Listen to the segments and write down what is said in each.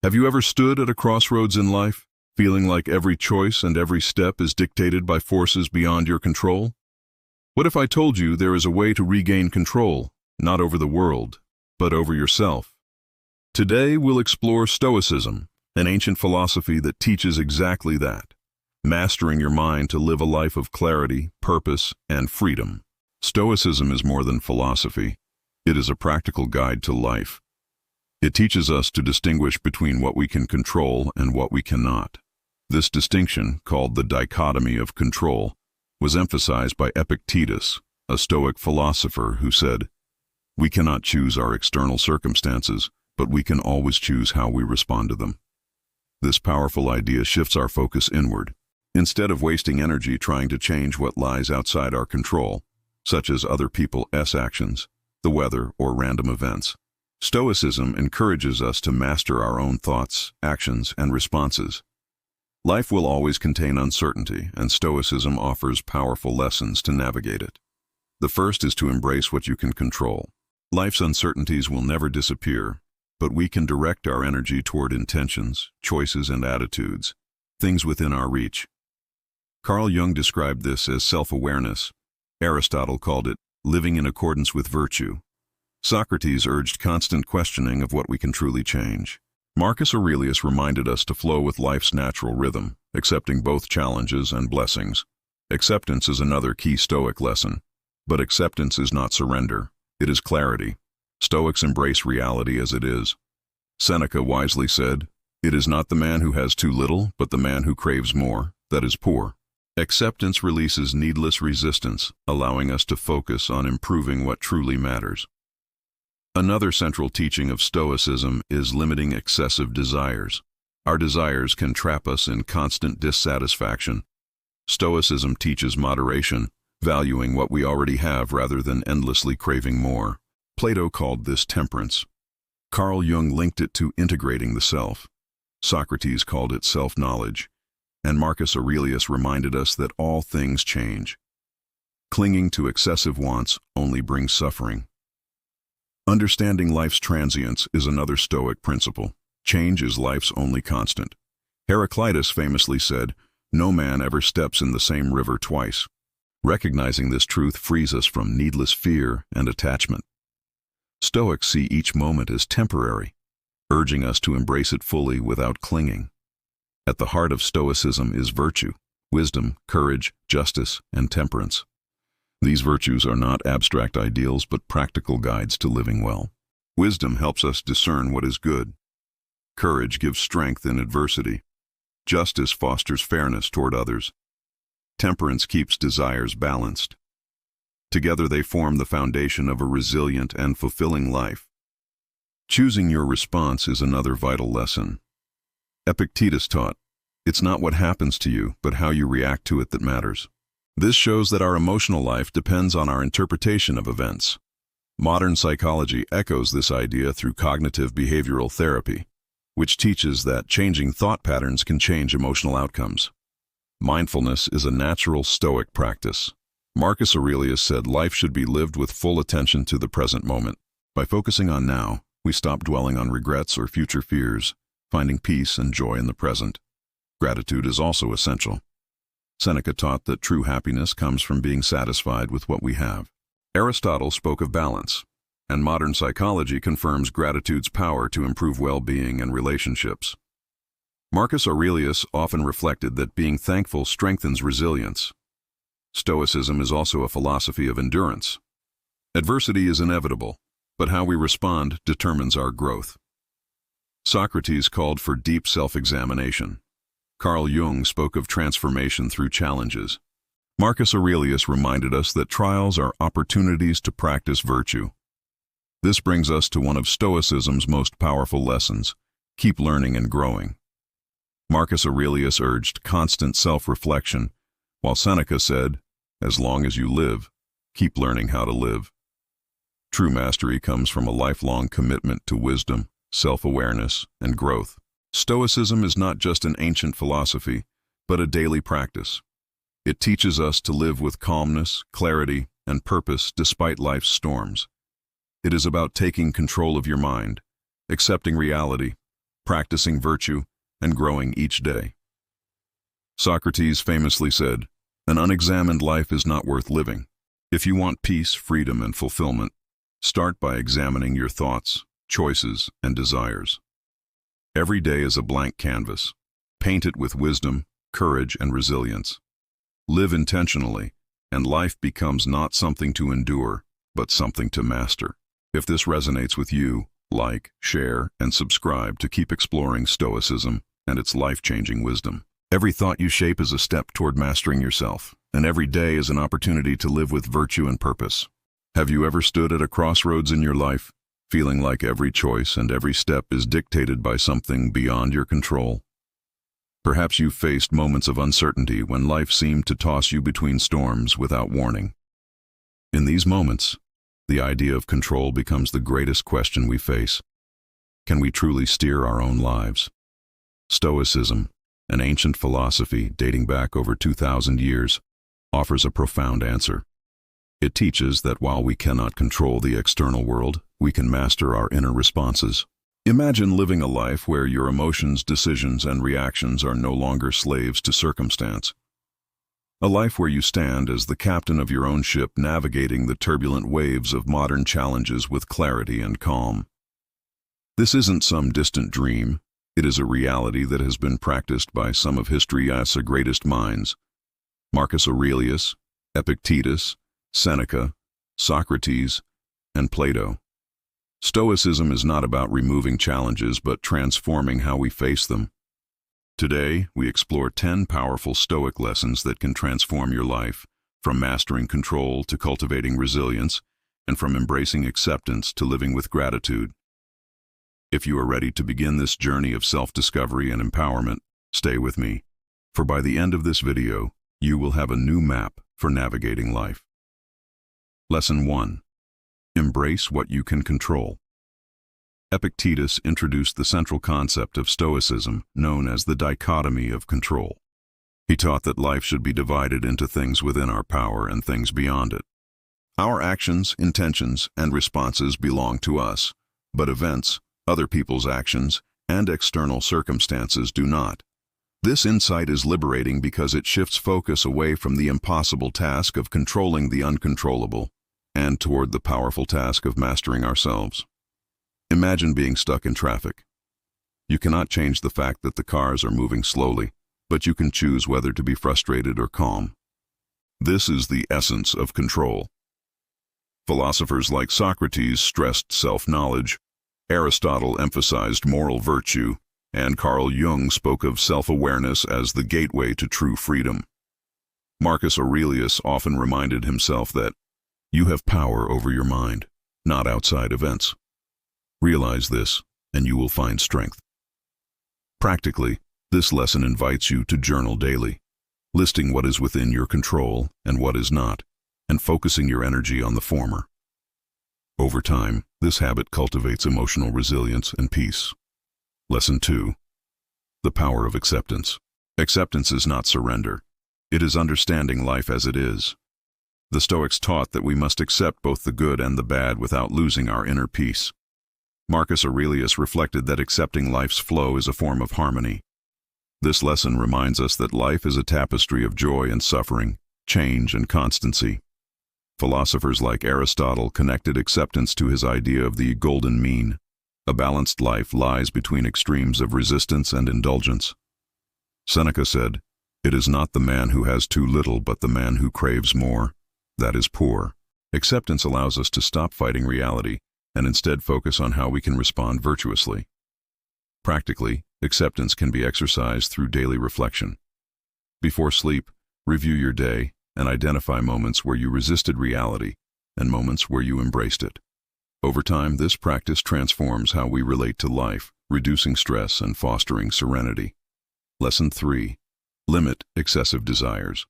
Have you ever stood at a crossroads in life, feeling like every choice and every step is dictated by forces beyond your control? What if I told you there is a way to regain control, not over the world, but over yourself? Today we'll explore Stoicism, an ancient philosophy that teaches exactly that, mastering your mind to live a life of clarity, purpose, and freedom. Stoicism is more than philosophy. It is a practical guide to life. It teaches us to distinguish between what we can control and what we cannot. This distinction, called the dichotomy of control, was emphasized by Epictetus, a Stoic philosopher who said, "We cannot choose our external circumstances, but we can always choose how we respond to them." This powerful idea shifts our focus inward. Instead of wasting energy trying to change what lies outside our control, such as other people's actions, the weather, or random events, Stoicism encourages us to master our own thoughts, actions, and responses. Life will always contain uncertainty, and Stoicism offers powerful lessons to navigate it. The first is to embrace what you can control. Life's uncertainties will never disappear, but we can direct our energy toward intentions, choices, and attitudes, things within our reach. Carl Jung described this as self-awareness. Aristotle called it living in accordance with virtue. Socrates urged constant questioning of what we can truly change. Marcus Aurelius reminded us to flow with life's natural rhythm, accepting both challenges and blessings. Acceptance is another key Stoic lesson. But acceptance is not surrender, it is clarity. Stoics embrace reality as it is. Seneca wisely said, "It is not the man who has too little, but the man who craves more, that is poor." Acceptance releases needless resistance, allowing us to focus on improving what truly matters. Another central teaching of Stoicism is limiting excessive desires. Our desires can trap us in constant dissatisfaction. Stoicism teaches moderation, valuing what we already have rather than endlessly craving more. Plato called this temperance. Carl Jung linked it to integrating the self. Socrates called it self-knowledge. And Marcus Aurelius reminded us that all things change. Clinging to excessive wants only brings suffering. Understanding life's transience is another Stoic principle. Change is life's only constant. Heraclitus famously said, "No man ever steps in the same river twice." Recognizing this truth frees us from needless fear and attachment. Stoics see each moment as temporary, urging us to embrace it fully without clinging. At the heart of Stoicism is virtue, wisdom, courage, justice, and temperance. These virtues are not abstract ideals but practical guides to living well. Wisdom helps us discern what is good. Courage gives strength in adversity. Justice fosters fairness toward others. Temperance keeps desires balanced. Together they form the foundation of a resilient and fulfilling life. Choosing your response is another vital lesson. Epictetus taught, "It's not what happens to you, but how you react to it that matters." This shows that our emotional life depends on our interpretation of events. Modern psychology echoes this idea through cognitive behavioral therapy, which teaches that changing thought patterns can change emotional outcomes. Mindfulness is a natural Stoic practice. Marcus Aurelius said life should be lived with full attention to the present moment. By focusing on now, we stop dwelling on regrets or future fears, finding peace and joy in the present. Gratitude is also essential. Seneca taught that true happiness comes from being satisfied with what we have. Aristotle spoke of balance, and modern psychology confirms gratitude's power to improve well-being and relationships. Marcus Aurelius often reflected that being thankful strengthens resilience. Stoicism is also a philosophy of endurance. Adversity is inevitable, but how we respond determines our growth. Socrates called for deep self-examination. Carl Jung spoke of transformation through challenges. Marcus Aurelius reminded us that trials are opportunities to practice virtue. This brings us to one of Stoicism's most powerful lessons: keep learning and growing. Marcus Aurelius urged constant self-reflection, while Seneca said, "As long as you live, keep learning how to live." True mastery comes from a lifelong commitment to wisdom, self-awareness, and growth. Stoicism is not just an ancient philosophy, but a daily practice. It teaches us to live with calmness, clarity, and purpose despite life's storms. It is about taking control of your mind, accepting reality, practicing virtue, and growing each day. Socrates famously said, "An unexamined life is not worth living." If you want peace, freedom, and fulfillment, start by examining your thoughts, choices, and desires. Every day is a blank canvas. Paint it with wisdom, courage, and resilience. Live intentionally, and life becomes not something to endure, but something to master. If this resonates with you, like, share, and subscribe to keep exploring Stoicism and its life-changing wisdom. Every thought you shape is a step toward mastering yourself, and every day is an opportunity to live with virtue and purpose. Have you ever stood at a crossroads in your life, feeling like every choice and every step is dictated by something beyond your control? Perhaps you've faced moments of uncertainty when life seemed to toss you between storms without warning. In these moments, the idea of control becomes the greatest question we face. Can we truly steer our own lives? Stoicism, an ancient philosophy dating back over 2,000 years, offers a profound answer. It teaches that while we cannot control the external world, we can master our inner responses. Imagine living a life where your emotions, decisions, and reactions are no longer slaves to circumstance. A life where you stand as the captain of your own ship, navigating the turbulent waves of modern challenges with clarity and calm. This isn't some distant dream. It is a reality that has been practiced by some of history's greatest minds: Marcus Aurelius, Epictetus, Seneca, Socrates, and Plato. Stoicism is not about removing challenges, but transforming how we face them. Today, we explore 10 powerful Stoic lessons that can transform your life, from mastering control to cultivating resilience, and from embracing acceptance to living with gratitude. If you are ready to begin this journey of self-discovery and empowerment, stay with me, for by the end of this video, you will have a new map for navigating life. Lesson 1. Embrace what you can control. Epictetus introduced the central concept of Stoicism, known as the dichotomy of control. He taught that life should be divided into things within our power and things beyond it. Our actions, intentions, and responses belong to us, but events, other people's actions, and external circumstances do not. This insight is liberating because it shifts focus away from the impossible task of controlling the uncontrollable and toward the powerful task of mastering ourselves. Imagine being stuck in traffic. You cannot change the fact that the cars are moving slowly, but you can choose whether to be frustrated or calm. This is the essence of control. Philosophers like Socrates stressed self-knowledge, Aristotle emphasized moral virtue, and Carl Jung spoke of self-awareness as the gateway to true freedom. Marcus Aurelius often reminded himself that you have power over your mind, not outside events. Realize this, and you will find strength. Practically, this lesson invites you to journal daily, listing what is within your control and what is not, and focusing your energy on the former. Over time, this habit cultivates emotional resilience and peace. Lesson 2. The power of acceptance. Acceptance is not surrender. It is understanding life as it is. The Stoics taught that we must accept both the good and the bad without losing our inner peace. Marcus Aurelius reflected that accepting life's flow is a form of harmony. This lesson reminds us that life is a tapestry of joy and suffering, change and constancy. Philosophers like Aristotle connected acceptance to his idea of the golden mean. A balanced life lies between extremes of resistance and indulgence. Seneca said, "It is not the man who has too little, but the man who craves more. That is poor." Acceptance allows us to stop fighting reality and instead focus on how we can respond virtuously. Practically, acceptance can be exercised through daily reflection. Before sleep, review your day and identify moments where you resisted reality and moments where you embraced it. Over time, this practice transforms how we relate to life, reducing stress and fostering serenity. Lesson 3. Limit excessive desires.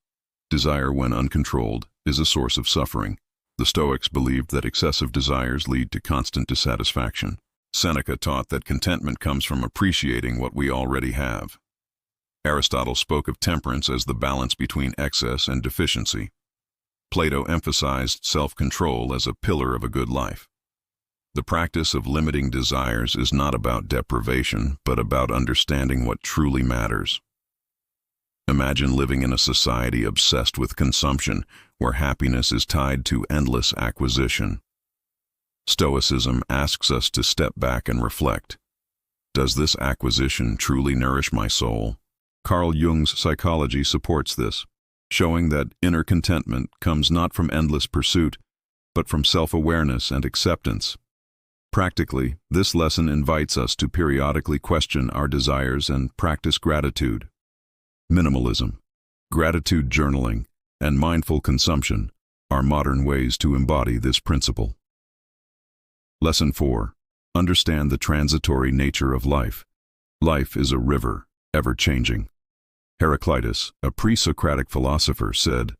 Desire, when uncontrolled, is a source of suffering. The Stoics believed that excessive desires lead to constant dissatisfaction. Seneca taught that contentment comes from appreciating what we already have. Aristotle spoke of temperance as the balance between excess and deficiency. Plato emphasized self-control as a pillar of a good life. The practice of limiting desires is not about deprivation, but about understanding what truly matters. Imagine living in a society obsessed with consumption, where happiness is tied to endless acquisition. Stoicism asks us to step back and reflect. Does this acquisition truly nourish my soul? Carl Jung's psychology supports this, showing that inner contentment comes not from endless pursuit, but from self-awareness and acceptance. Practically, this lesson invites us to periodically question our desires and practice gratitude. Minimalism, gratitude journaling, and mindful consumption are modern ways to embody this principle. Lesson 4. Understand the transitory nature of life. Life is a river, ever-changing. Heraclitus, a pre-Socratic philosopher, said,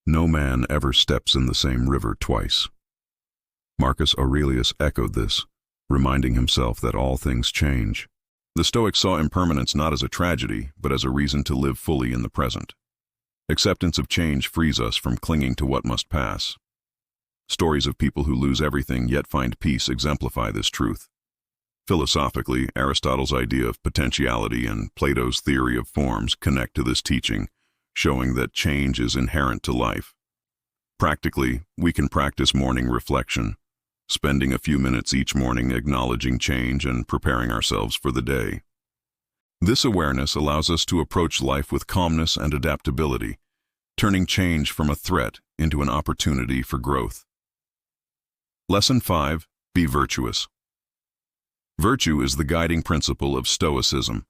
"No man ever steps in the same river twice." Marcus Aurelius echoed this, reminding himself that all things change. The Stoics saw impermanence not as a tragedy, but as a reason to live fully in the present. Acceptance of change frees us from clinging to what must pass. Stories of people who lose everything yet find peace exemplify this truth. Philosophically, Aristotle's idea of potentiality and Plato's theory of forms connect to this teaching, showing that change is inherent to life. Practically, we can practice morning reflection, spending a few minutes each morning acknowledging change and preparing ourselves for the day. This awareness allows us to approach life with calmness and adaptability, turning change from a threat into an opportunity for growth. Lesson 5. Be virtuous. Virtue is the guiding principle of Stoicism.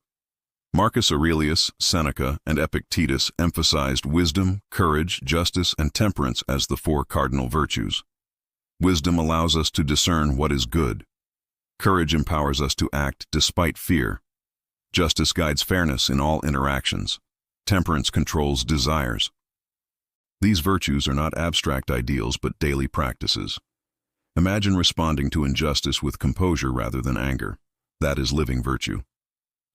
Marcus Aurelius, Seneca, and Epictetus emphasized wisdom, courage, justice, and temperance as the 4 cardinal virtues. Wisdom allows us to discern what is good. Courage empowers us to act despite fear. Justice guides fairness in all interactions. Temperance controls desires. These virtues are not abstract ideals but daily practices. Imagine responding to injustice with composure rather than anger. That is living virtue.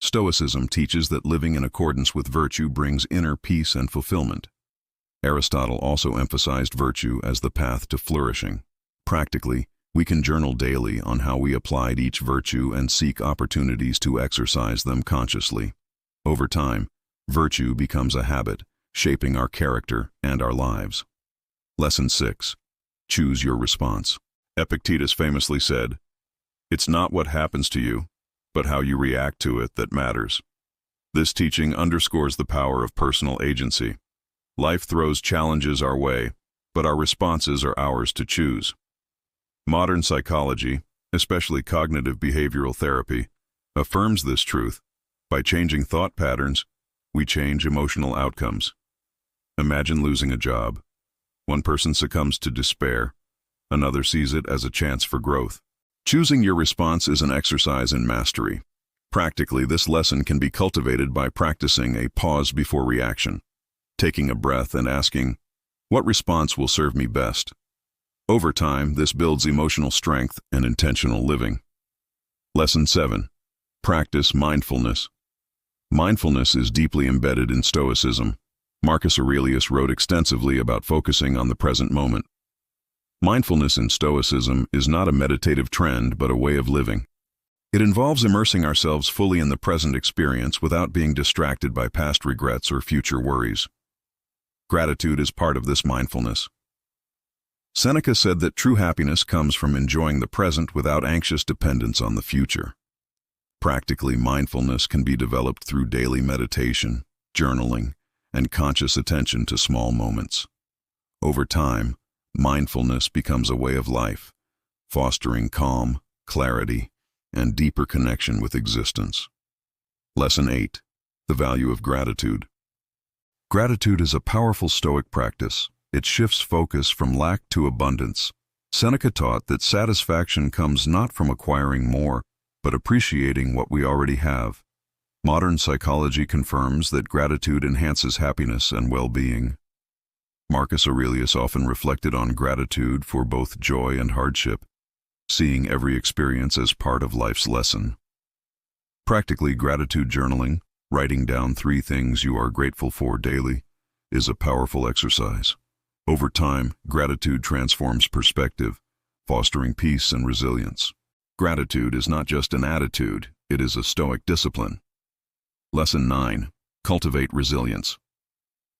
Stoicism teaches that living in accordance with virtue brings inner peace and fulfillment. Aristotle also emphasized virtue as the path to flourishing. Practically, we can journal daily on how we applied each virtue and seek opportunities to exercise them consciously. Over time, virtue becomes a habit, shaping our character and our lives. Lesson 6. Choose your response. Epictetus famously said, "It's not what happens to you, but how you react to it that matters." This teaching underscores the power of personal agency. Life throws challenges our way, but our responses are ours to choose. Modern psychology, especially cognitive behavioral therapy, affirms this truth. By changing thought patterns, we change emotional outcomes. Imagine losing a job. One person succumbs to despair, another sees it as a chance for growth. Choosing your response is an exercise in mastery. Practically, this lesson can be cultivated by practicing a pause before reaction, taking a breath and asking, "What response will serve me best?" Over time, this builds emotional strength and intentional living. Lesson 7. Practice mindfulness. Mindfulness is deeply embedded in Stoicism. Marcus Aurelius wrote extensively about focusing on the present moment. Mindfulness in Stoicism is not a meditative trend, but a way of living. It involves immersing ourselves fully in the present experience without being distracted by past regrets or future worries. Gratitude is part of this mindfulness. Seneca said that true happiness comes from enjoying the present without anxious dependence on the future. Practically, mindfulness can be developed through daily meditation, journaling, and conscious attention to small moments. Over time, mindfulness becomes a way of life, fostering calm, clarity, and deeper connection with existence. Lesson 8. The value of gratitude. Gratitude is a powerful Stoic practice. It shifts focus from lack to abundance. Seneca taught that satisfaction comes not from acquiring more, but appreciating what we already have. Modern psychology confirms that gratitude enhances happiness and well-being. Marcus Aurelius often reflected on gratitude for both joy and hardship, seeing every experience as part of life's lesson. Practically, gratitude journaling, writing down 3 things you are grateful for daily, is a powerful exercise. Over time, gratitude transforms perspective, fostering peace and resilience. Gratitude is not just an attitude, it is a Stoic discipline. Lesson 9. Cultivate resilience.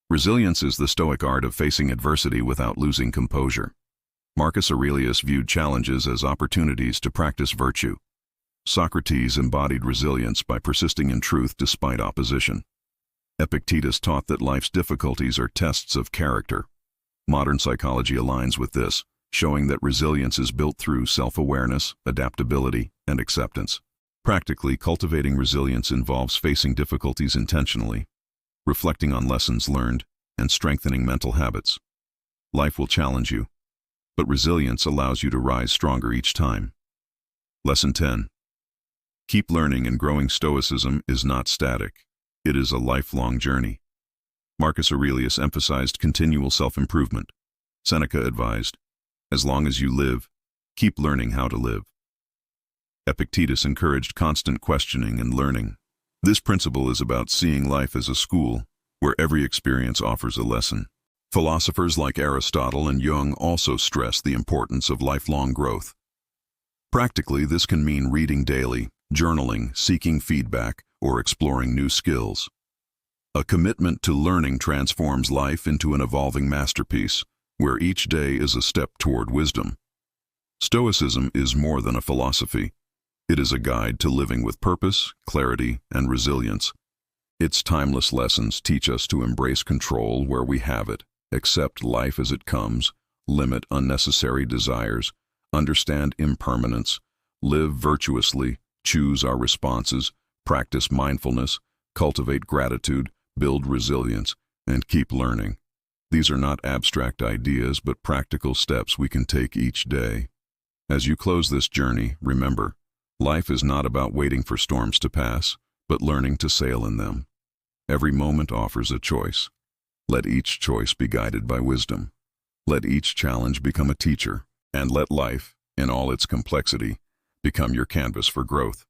Resilience is the Stoic art of facing adversity without losing composure. Marcus Aurelius viewed challenges as opportunities to practice virtue. Socrates embodied resilience by persisting in truth despite opposition. Epictetus taught that life's difficulties are tests of character. Modern psychology aligns with this, showing that resilience is built through self-awareness, adaptability, and acceptance. Practically, cultivating resilience involves facing difficulties intentionally, reflecting on lessons learned, and strengthening mental habits. Life will challenge you, but resilience allows you to rise stronger each time. Lesson 10. Keep learning and growing. Stoicism is not static. It is a lifelong journey. Marcus Aurelius emphasized continual self-improvement. Seneca advised, as long as you live, keep learning how to live. Epictetus encouraged constant questioning and learning. This principle is about seeing life as a school, where every experience offers a lesson. Philosophers like Aristotle and Jung also stress the importance of lifelong growth. Practically, this can mean reading daily, journaling, seeking feedback, or exploring new skills. A commitment to learning transforms life into an evolving masterpiece, where each day is a step toward wisdom. Stoicism is more than a philosophy. It is a guide to living with purpose, clarity, and resilience. Its timeless lessons teach us to embrace control where we have it, accept life as it comes, limit unnecessary desires, understand impermanence, live virtuously, choose our responses, practice mindfulness, cultivate gratitude, build resilience, and keep learning. These are not abstract ideas, but practical steps we can take each day. As you close this journey, remember, life is not about waiting for storms to pass, but learning to sail in them. Every moment offers a choice. Let each choice be guided by wisdom. Let each challenge become a teacher, and let life, in all its complexity, become your canvas for growth.